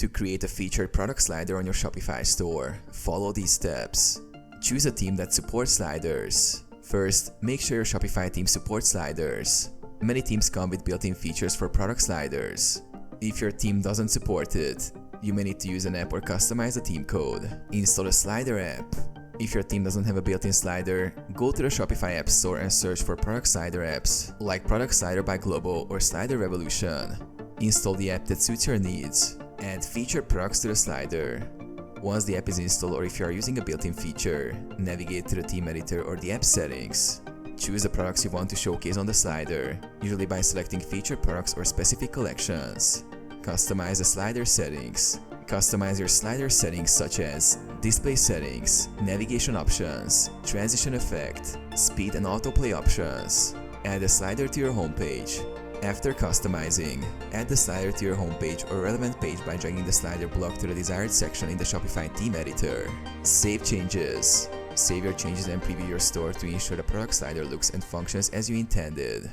To create a featured product slider on your Shopify store, follow these steps. Choose a theme that supports sliders. First, make sure your Shopify theme supports sliders. Many themes come with built-in features for product sliders. If your theme doesn't support it, you may need to use an app or customize the theme code. Install a slider app. If your theme doesn't have a built-in slider, go to the Shopify App Store and search for product slider apps like Product Slider by Globo or Slider Revolution. Install the app that suits your needs. Add featured products to the slider. Once the app is installed, or if you are using a built-in feature, navigate to the theme editor or the app settings. Choose the products you want to showcase on the slider, usually by selecting featured products or specific collections. Customize the slider settings. Customize your slider settings such as display settings, navigation options, transition effect, speed and autoplay options. Add the slider to your homepage. After customizing, add the slider to your homepage or relevant page by dragging the slider block to the desired section in the Shopify theme editor. Save changes. Save your changes and preview your store to ensure the product slider looks and functions as you intended.